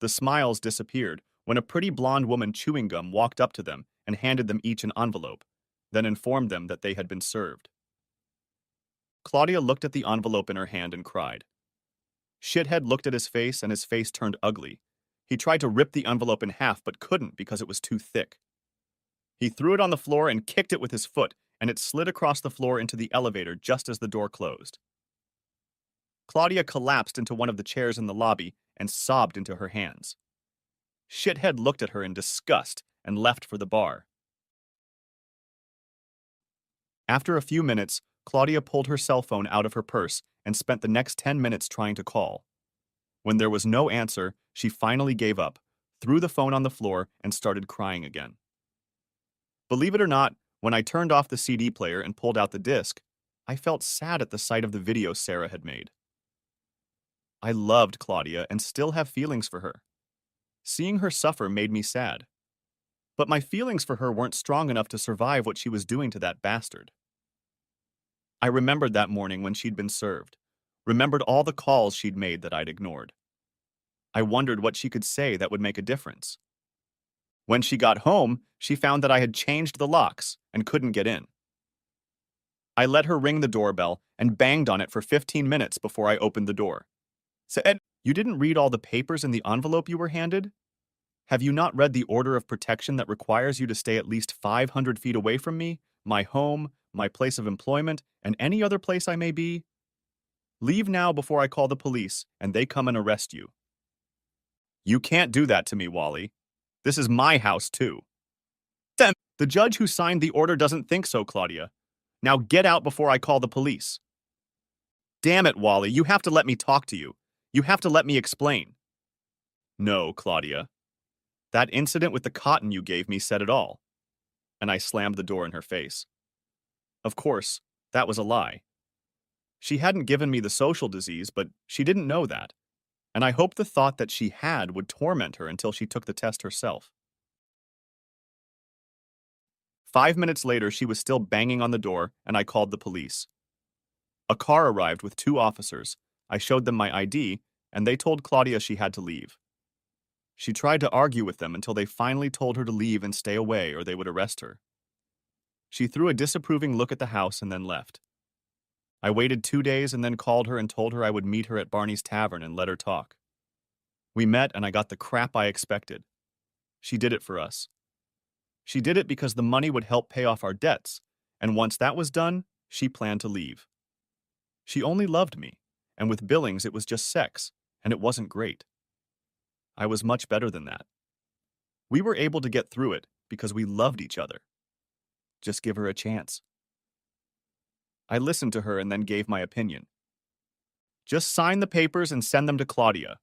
The smiles disappeared when a pretty blonde woman chewing gum walked up to them and handed them each an envelope, then informed them that they had been served. Claudia looked at the envelope in her hand and cried. Shithead looked at his face and his face turned ugly. He tried to rip the envelope in half but couldn't because it was too thick. He threw it on the floor and kicked it with his foot, and it slid across the floor into the elevator just as the door closed. Claudia collapsed into one of the chairs in the lobby and sobbed into her hands. Shithead looked at her in disgust and left for the bar. After a few minutes, Claudia pulled her cell phone out of her purse and spent the next 10 minutes trying to call. When there was no answer, she finally gave up, threw the phone on the floor, and started crying again. Believe it or not, When I turned off the CD player and pulled out the disc, I felt sad at the sight of the video Sarah had made. I loved Claudia and still have feelings for her. Seeing her suffer made me sad. But my feelings for her weren't strong enough to survive what she was doing to that bastard. I remembered that morning when she'd been served, remembered all the calls she'd made that I'd ignored. I wondered what she could say that would make a difference. When she got home, she found that I had changed the locks and couldn't get in. I let her ring the doorbell and banged on it for 15 minutes before I opened the door. Said, "You didn't read all the papers in the envelope you were handed? Have you not read the order of protection that requires you to stay at least 500 feet away from me, my home, my place of employment, and any other place I may be? Leave now before I call the police and they come and arrest you." "You can't do that to me, Wally. This is my house, too." "Then the judge who signed the order doesn't think so, Claudia. Now get out before I call the police." "Damn it, Wally, you have to let me talk to you. You have to let me explain." "No, Claudia. That incident with the cotton you gave me said it all." And I slammed the door in her face. Of course, that was a lie. She hadn't given me the social disease, but she didn't know that. And I hoped the thought that she had would torment her until she took the test herself. 5 minutes later, she was still banging on the door, and I called the police. A car arrived with 2 officers. I showed them my ID, and they told Claudia she had to leave. She tried to argue with them until they finally told her to leave and stay away or they would arrest her. She threw a disapproving look at the house and then left. I waited 2 days and then called her and told her I would meet her at Barney's Tavern and let her talk. We met and I got the crap I expected. She did it for us. She did it because the money would help pay off our debts, and once that was done, she planned to leave. She only loved me, and with Billings it was just sex, and it wasn't great. I was much better than that. We were able to get through it because we loved each other. Just give her a chance. I listened to her and then gave my opinion. Just sign the papers and send them to Claudia.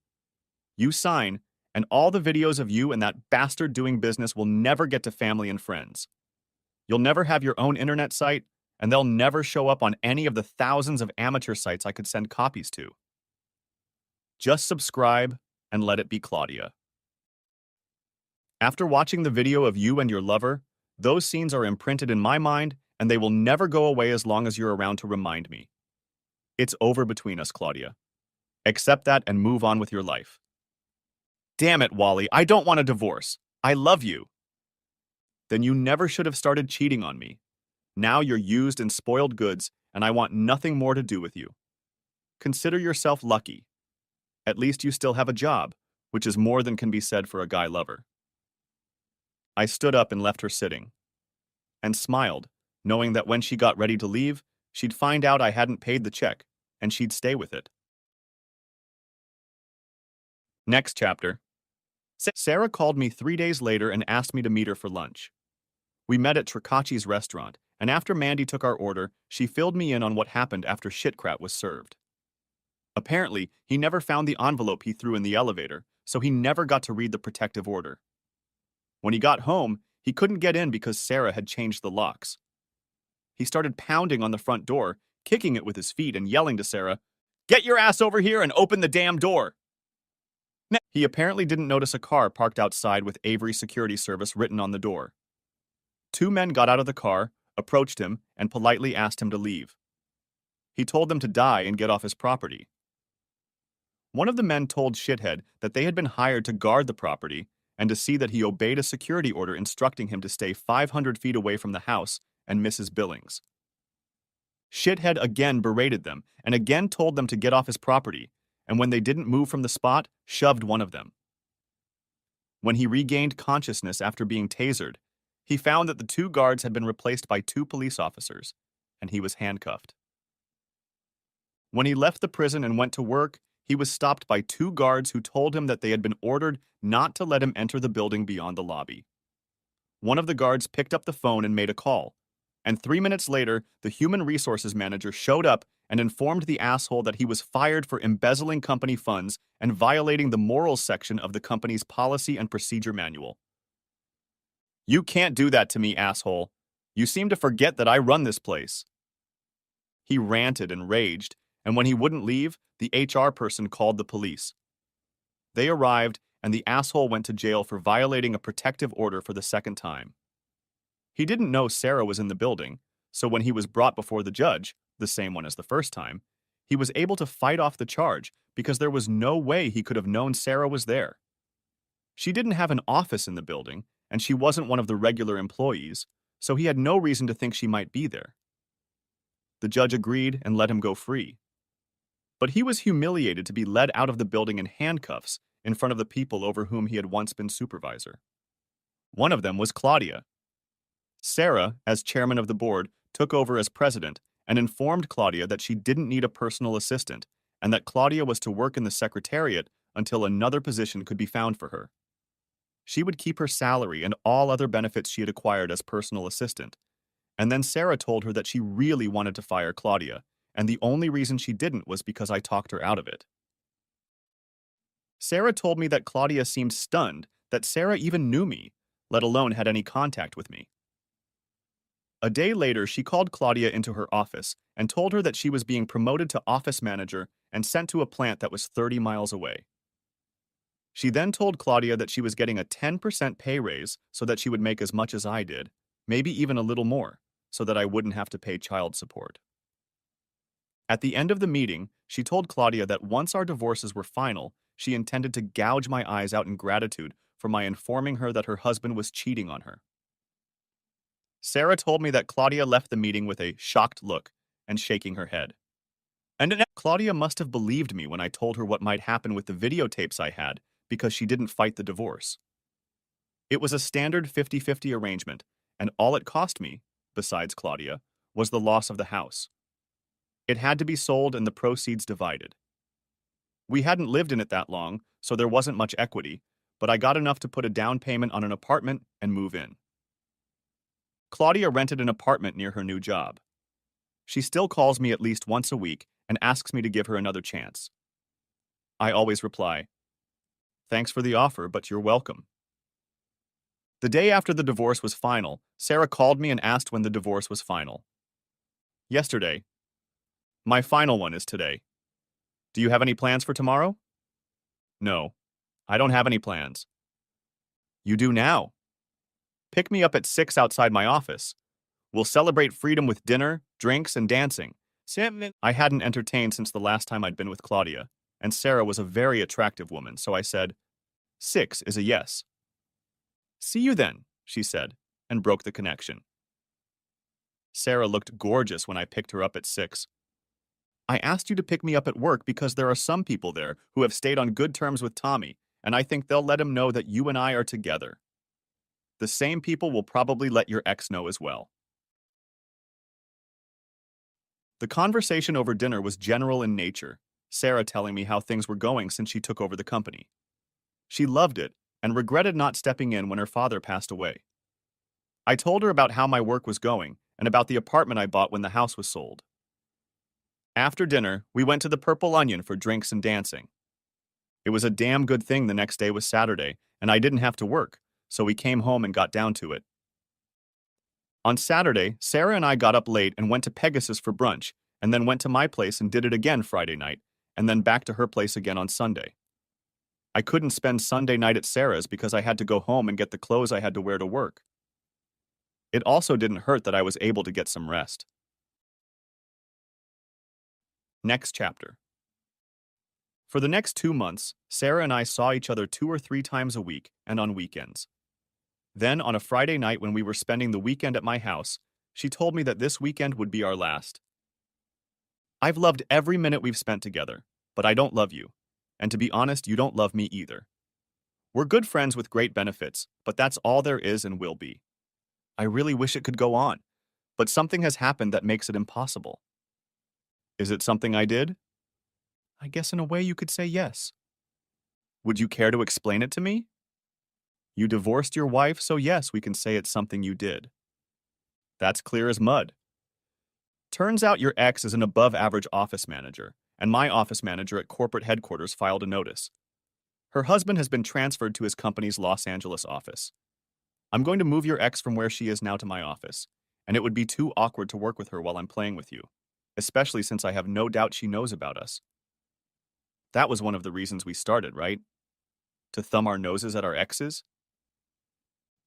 You sign, and all the videos of you and that bastard doing business will never get to family and friends. You'll never have your own internet site, and they'll never show up on any of the thousands of amateur sites I could send copies to. Just subscribe and let it be Claudia. After watching the video of you and your lover, those scenes are imprinted in my mind, and they will never go away as long as you're around to remind me. It's over between us, Claudia. Accept that and move on with your life. Damn it, Wally, I don't want a divorce. I love you. Then you never should have started cheating on me. Now you're used and spoiled goods, and I want nothing more to do with you. Consider yourself lucky. At least you still have a job, which is more than can be said for a guy lover. I stood up and left her sitting, and smiled, knowing that when she got ready to leave, she'd find out I hadn't paid the check, and she'd stay with it. Next chapter. Sarah called me 3 days later and asked me to meet her for lunch. We met at Tricacci's restaurant, and after Mandy took our order, she filled me in on what happened after Shitcrat was served. Apparently, he never found the envelope he threw in the elevator, so he never got to read the protective order. When he got home, he couldn't get in because Sarah had changed the locks. He started pounding on the front door, kicking it with his feet and yelling to Sarah, "Get your ass over here and open the damn door!" He apparently didn't notice a car parked outside with Avery Security Service written on the door. 2 men got out of the car, approached him, and politely asked him to leave. He told them to die and get off his property. One of the men told Shithead that they had been hired to guard the property and to see that he obeyed a security order instructing him to stay 500 feet away from the house and Mrs. Billings. Shithead again berated them and again told them to get off his property, and when they didn't move from the spot, shoved one of them. When he regained consciousness after being tasered, he found that the 2 guards had been replaced by 2 police officers, and he was handcuffed. When he left the prison and went to work, he was stopped by 2 guards who told him that they had been ordered not to let him enter the building beyond the lobby. One of the guards picked up the phone and made a call, and 3 minutes later, the human resources manager showed up and informed the asshole that he was fired for embezzling company funds and violating the morals section of the company's policy and procedure manual. "You can't do that to me, asshole. You seem to forget that I run this place. He ranted and raged, and when he wouldn't leave, the HR person called the police. They arrived, and the asshole went to jail for violating a protective order for the second time. He didn't know Sarah was in the building, so when he was brought before the judge, the same one as the first time, he was able to fight off the charge because there was no way he could have known Sarah was there. She didn't have an office in the building, and she wasn't one of the regular employees, so he had no reason to think she might be there. The judge agreed and let him go free. But he was humiliated to be led out of the building in handcuffs in front of the people over whom he had once been supervisor. One of them was Claudia. Sarah, as chairman of the board, took over as president and informed Claudia that she didn't need a personal assistant and that Claudia was to work in the secretariat until another position could be found for her. She would keep her salary and all other benefits she had acquired as personal assistant. And then Sarah told her that she really wanted to fire Claudia, and the only reason she didn't was because I talked her out of it. Sarah told me that Claudia seemed stunned that Sarah even knew me, let alone had any contact with me. A day later, she called Claudia into her office and told her that she was being promoted to office manager and sent to a plant that was 30 miles away. She then told Claudia that she was getting a 10% pay raise so that she would make as much as I did, maybe even a little more, so that I wouldn't have to pay child support. At the end of the meeting, she told Claudia that once our divorces were final, she intended to gouge my eyes out in gratitude for my informing her that her husband was cheating on her. Sarah told me that Claudia left the meeting with a shocked look and shaking her head. And Claudia must have believed me when I told her what might happen with the videotapes I had because she didn't fight the divorce. It was a standard 50-50 arrangement, and all it cost me, besides Claudia, was the loss of the house. It had to be sold and the proceeds divided. We hadn't lived in it that long, so there wasn't much equity, but I got enough to put a down payment on an apartment and move in. Claudia rented an apartment near her new job. She still calls me at least once a week and asks me to give her another chance. I always reply, "Thanks for the offer, but you're welcome." The day after the divorce was final, Sarah called me and asked when the divorce was final. Yesterday. My final one is today. Do you have any plans for tomorrow? No, I don't have any plans. You do now. Pick me up at 6 outside my office. We'll celebrate freedom with dinner, drinks, and dancing. I hadn't entertained since the last time I'd been with Claudia, and Sarah was a very attractive woman, so I said, 6 is a yes. See you then, she said, and broke the connection. Sarah looked gorgeous when I picked her up at 6. I asked you to pick me up at work because there are some people there who have stayed on good terms with Tommy, and I think they'll let him know that you and I are together. The same people will probably let your ex know as well. The conversation over dinner was general in nature, Sarah telling me how things were going since she took over the company. She loved it and regretted not stepping in when her father passed away. I told her about how my work was going and about the apartment I bought when the house was sold. After dinner, we went to the Purple Onion for drinks and dancing. It was a damn good thing the next day was Saturday, and I didn't have to work, so we came home and got down to it. On Saturday, Sarah and I got up late and went to Pegasus for brunch, and then went to my place and did it again Friday night, and then back to her place again on Sunday. I couldn't spend Sunday night at Sarah's because I had to go home and get the clothes I had to wear to work. It also didn't hurt that I was able to get some rest. Next chapter. For the next 2 months, Sarah and I saw each other 2 or 3 times a week and on weekends. Then, on a Friday night when we were spending the weekend at my house, she told me that this weekend would be our last. I've loved every minute we've spent together, but I don't love you. And to be honest, you don't love me either. We're good friends with great benefits, but that's all there is and will be. I really wish it could go on, but something has happened that makes it impossible. Is it something I did? I guess in a way you could say yes. Would you care to explain it to me? You divorced your wife, so yes, we can say it's something you did. That's clear as mud. Turns out your ex is an above-average office manager, and my office manager at corporate headquarters filed a notice. Her husband has been transferred to his company's Los Angeles office. I'm going to move your ex from where she is now to my office, and it would be too awkward to work with her while I'm playing with you, especially since I have no doubt she knows about us. That was one of the reasons we started, right? To thumb our noses at our exes?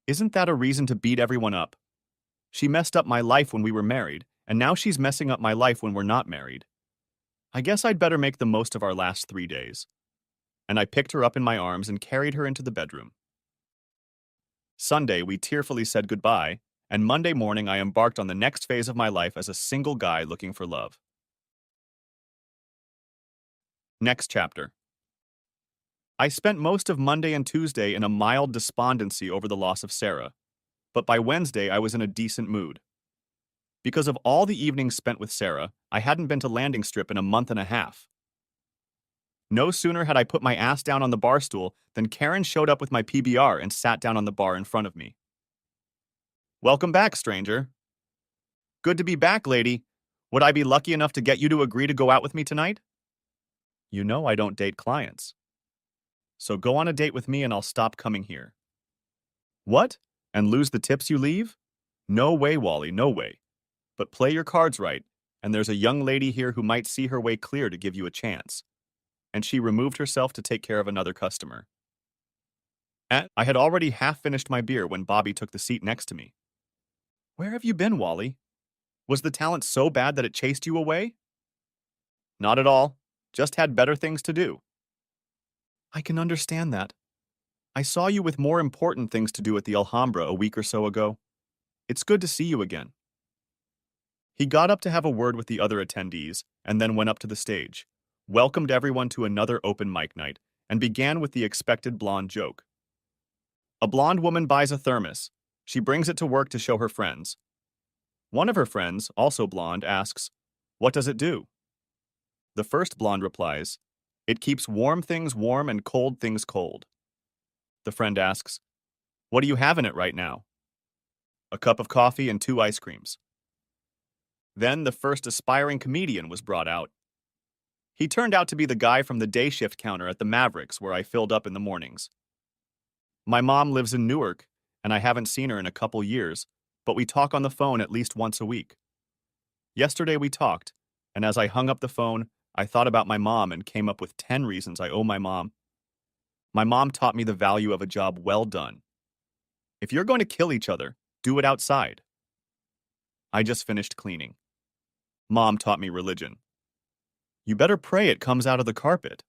Isn't that a reason to beat everyone up? She messed up my life when we were married, and now she's messing up my life when we're not married. I guess I'd better make the most of our last 3 days. And I picked her up in my arms and carried her into the bedroom. Sunday, we tearfully said goodbye, and Monday morning I embarked on the next phase of my life as a single guy looking for love. Next chapter. I spent most of Monday and Tuesday in a mild despondency over the loss of Sarah, but by Wednesday I was in a decent mood. Because of all the evenings spent with Sarah, I hadn't been to Landing Strip in a month and a half. No sooner had I put my ass down on the bar stool than Karen showed up with my PBR and sat down on the bar in front of me. "Welcome back, stranger." "Good to be back, lady. Would I be lucky enough to get you to agree to go out with me tonight?" "You know I don't date clients. So go on a date with me and I'll stop coming here." "What? And lose the tips you leave? No way, Wally, no way. But play your cards right, and there's a young lady here who might see her way clear to give you a chance." And she removed herself to take care of another customer. I had already half finished my beer when Bobby took the seat next to me. "Where have you been, Wally? Was the talent so bad that it chased you away?" "Not at all. Just had better things to do." "I can understand that. I saw you with more important things to do at the Alhambra a week or so ago. It's good to see you again." He got up to have a word with the other attendees and then went up to the stage, welcomed everyone to another open mic night, and began with the expected blonde joke. A blonde woman buys a thermos. She brings it to work to show her friends. One of her friends, also blonde, asks, "What does it do?" The first blonde replies, "It keeps warm things warm and cold things cold." The friend asks, "What do you have in it right now?" "A cup of coffee and 2 ice creams." Then the first aspiring comedian was brought out. He turned out to be the guy from the day shift counter at the Mavericks where I filled up in the mornings. My mom lives in Newark, and I haven't seen her in a couple years, but we talk on the phone at least once a week. Yesterday we talked, and as I hung up the phone, I thought about my mom and came up with 10 reasons I owe my mom. My mom taught me the value of a job well done. If you're going to kill each other, do it outside. I just finished cleaning. Mom taught me religion. You better pray it comes out of the carpet.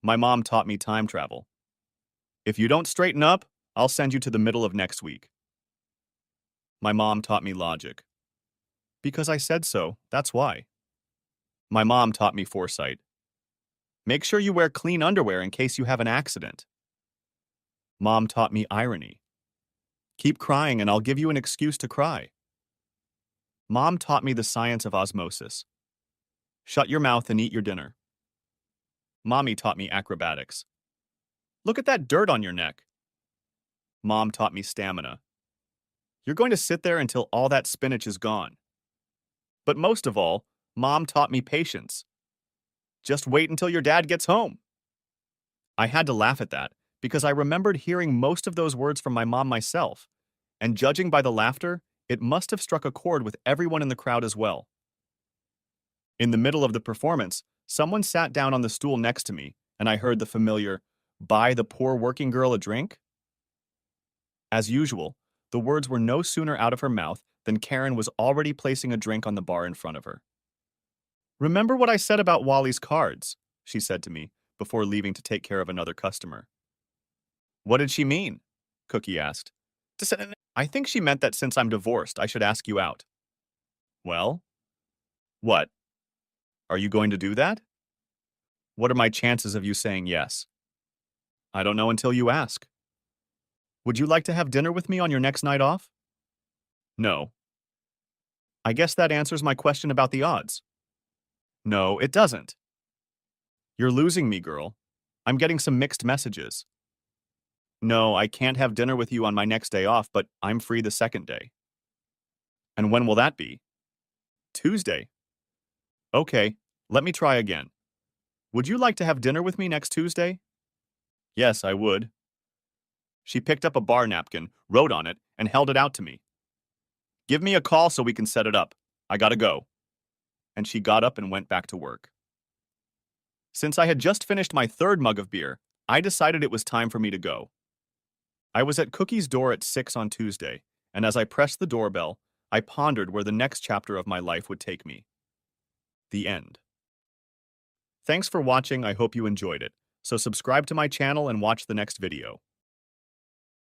My mom taught me time travel. If you don't straighten up, I'll send you to the middle of next week. My mom taught me logic. Because I said so, that's why. My mom taught me foresight. Make sure you wear clean underwear in case you have an accident. Mom taught me irony. Keep crying and I'll give you an excuse to cry. Mom taught me the science of osmosis. Shut your mouth and eat your dinner. Mommy taught me acrobatics. Look at that dirt on your neck. Mom taught me stamina. You're going to sit there until all that spinach is gone. But most of all, Mom taught me patience. Just wait until your dad gets home. I had to laugh at that because I remembered hearing most of those words from my mom myself, and judging by the laughter, it must have struck a chord with everyone in the crowd as well. In the middle of the performance, someone sat down on the stool next to me, and I heard the familiar, "Buy the poor working girl a drink?" As usual, the words were no sooner out of her mouth than Karen was already placing a drink on the bar in front of her. "Remember what I said about Wally's cards," she said to me before leaving to take care of another customer. "What did she mean?" Cookie asked. "I think she meant that since I'm divorced, I should ask you out." "Well? What? Are you going to do that?" "What are my chances of you saying yes?" "I don't know until you ask." "Would you like to have dinner with me on your next night off?" "No." "I guess that answers my question about the odds." "No, it doesn't." "You're losing me, girl. I'm getting some mixed messages." "No, I can't have dinner with you on my next day off, but I'm free the second day." "And when will that be?" "Tuesday." "Okay, let me try again. Would you like to have dinner with me next Tuesday?" "Yes, I would." She picked up a bar napkin, wrote on it, and held it out to me. Give me a call so we can set it up. I gotta go. And she got up and went back to work. Since I had just finished my third mug of beer, I decided it was time for me to go. I was at Cookie's door at 6 on Tuesday, and as I pressed the doorbell, I pondered where the next chapter of my life would take me. The end. Thanks for watching. I hope you enjoyed it. So subscribe to my channel and watch the next video.